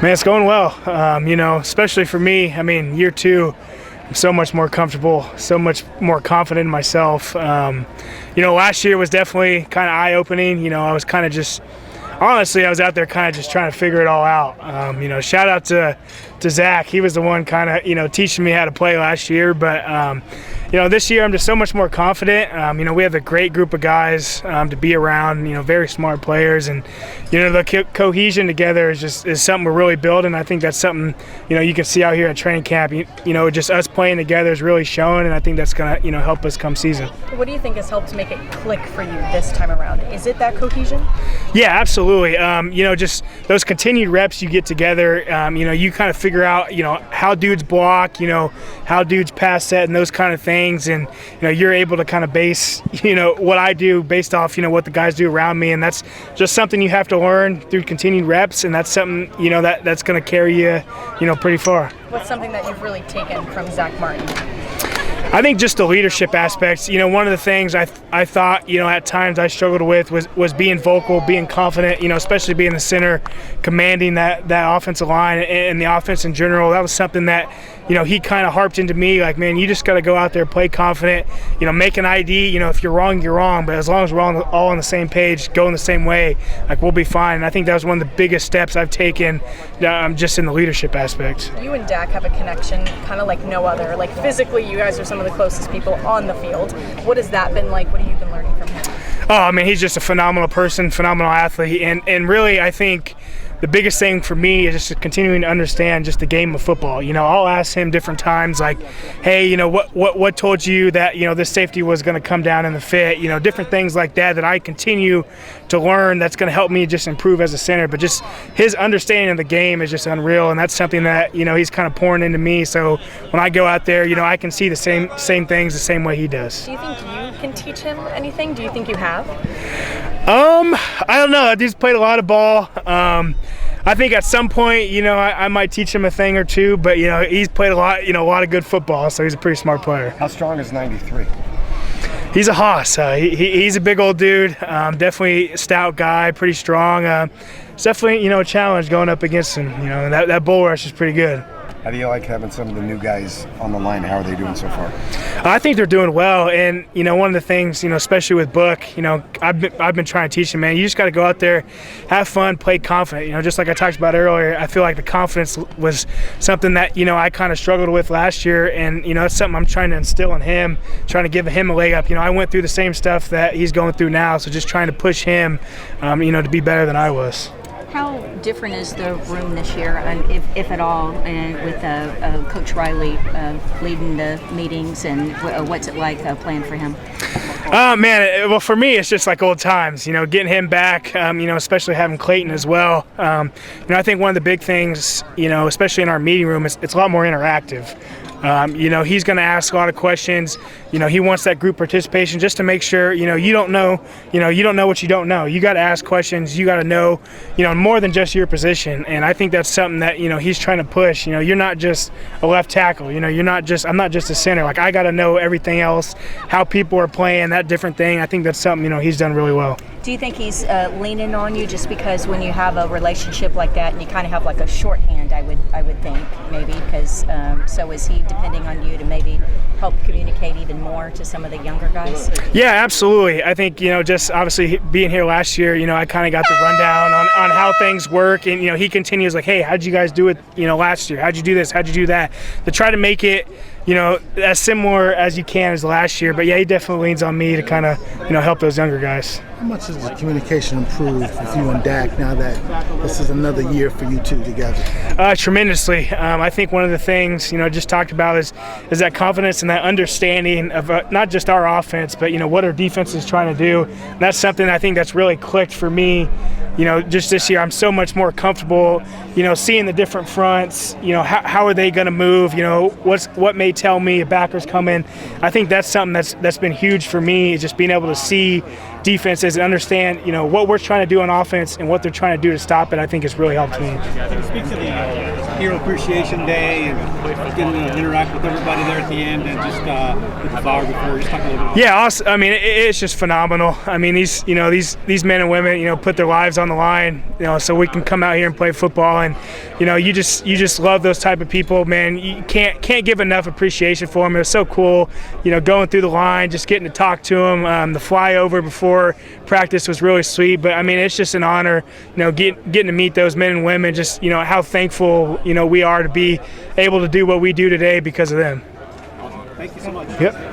Man, it's going well. Especially for me. I mean, year 2, I'm so much more comfortable, so much more confident in myself. Last year was definitely kind of eye-opening. I was kind of just, honestly, I was out there kind of just trying to figure it all out. Shout out to Zach. He was the one kind of, teaching me how to play last year. But, this year I'm just so much more confident. We have a great group of guys to be around, very smart players. And, the cohesion together is something we're really building. I think that's something, you can see out here at training camp. Just us playing together is really showing, and I think that's going to, help us come season. What do you think has helped make it click for you this time around? Is it that cohesion? Yeah, absolutely. Just those continued reps you get together, you kind of figure out, how dudes block, how dudes pass set and those kind of things. And, you're able to kind of base, what I do based off, what the guys do around me. And that's just something you have to learn through continued reps. And that's something, that's going to carry you, pretty far. What's something that you've really taken from Zach Martin? I think just the leadership aspects. One of the things I thought, at times I struggled with was being vocal, being confident, especially being the center, commanding that offensive line and the offense in general. That was something that, he kind of harped into me, like, man, you just got to go out there, play confident, make an ID. If you're wrong, you're wrong. But as long as we're all on the same page, going the same way, like, we'll be fine. And I think that was one of the biggest steps I've taken just in the leadership aspect. You and Dak have a connection kind of like no other. Like, physically, you guys are some of the closest people on the field. What has that been like? What have you been learning from him? Oh, I mean, he's just a phenomenal person, phenomenal athlete. And really, I think the biggest thing for me is just continuing to understand just the game of football. I'll ask him different times, like, hey, what told you that, this safety was going to come down in the fit, different things like that I continue to learn that's going to help me just improve as a center. But just his understanding of the game is just unreal, and that's something that, he's kind of pouring into me. So when I go out there, I can see the same things the same way he does. Do you think you can teach him anything? Do you think you have? I don't know. Dude's played a lot of ball. I think at some point, I might teach him a thing or two, but, he's played a lot of good football, so he's a pretty smart player. How strong is 93? He's a hoss. He's a big old dude, definitely a stout guy, pretty strong. It's definitely, a challenge going up against him. That bull rush is pretty good. How do you like having some of the new guys on the line? How are they doing so far? I think they're doing well, and one of the things, especially with Book, I've been trying to teach him, man. You just got to go out there, have fun, play confident. Just like I talked about earlier, I feel like the confidence was something that I kind of struggled with last year, and it's something I'm trying to instill in him, trying to give him a leg up. I went through the same stuff that he's going through now, so just trying to push him, to be better than I was. How different is the room this year, if at all, with Coach Riley leading the meetings, and what's it like playing for him? Well, for me, it's just like old times, getting him back, especially having Clayton as well. I think one of the big things, especially in our meeting room, it's a lot more interactive. He's going to ask a lot of questions. He wants that group participation just to make sure, you don't know what you don't know. You got to ask questions. You got to know, more than just your position. And I think that's something that, he's trying to push. You're not just a left tackle. I'm not just a center. Like, I got to know everything else, how people are playing, that different thing. I think that's something, he's done really well. Do you think he's leaning on you just because when you have a relationship like that and you kind of have like a shorthand, I would think maybe, because so is he depending on you to maybe help communicate even more to some of the younger guys? Yeah, absolutely. I think, just obviously being here last year, I kind of got the rundown on how things work, and, he continues like, hey, how'd you guys do it, last year? How'd you do this? How'd you do that? To try to make it, as similar as you can as last year. But yeah, he definitely leans on me to kind of, help those younger guys. How much has the communication improved with you and Dak now that this is another year for you two together? Tremendously. I think one of the things, just talked about is that confidence and that understanding of not just our offense, but, what our defense is trying to do. And that's something I think that's really clicked for me. Just this year, I'm so much more comfortable, seeing the different fronts, how are they going to move, what may tell me a backer's coming. I think that's something that's been huge for me, is just being able to see defenses and understand, what we're trying to do on offense and what they're trying to do to stop it. I think it's really helped me. Can you speak to the Hero Appreciation Day and getting to interact with everybody there at the end, and just with the flower before? Just talk a little bit. Yeah, awesome. I mean, it's just phenomenal. I mean, these men and women, put their lives on the line, so we can come out here and play football. And you just love those type of people, man. You can't give enough appreciation for them. It was so cool, going through the line, just getting to talk to them. The flyover before practice was really sweet, but I mean, it's just an honor, getting to meet those men and women. Just how thankful we are to be able to do what we do today because of them. Thank you so much. Yep.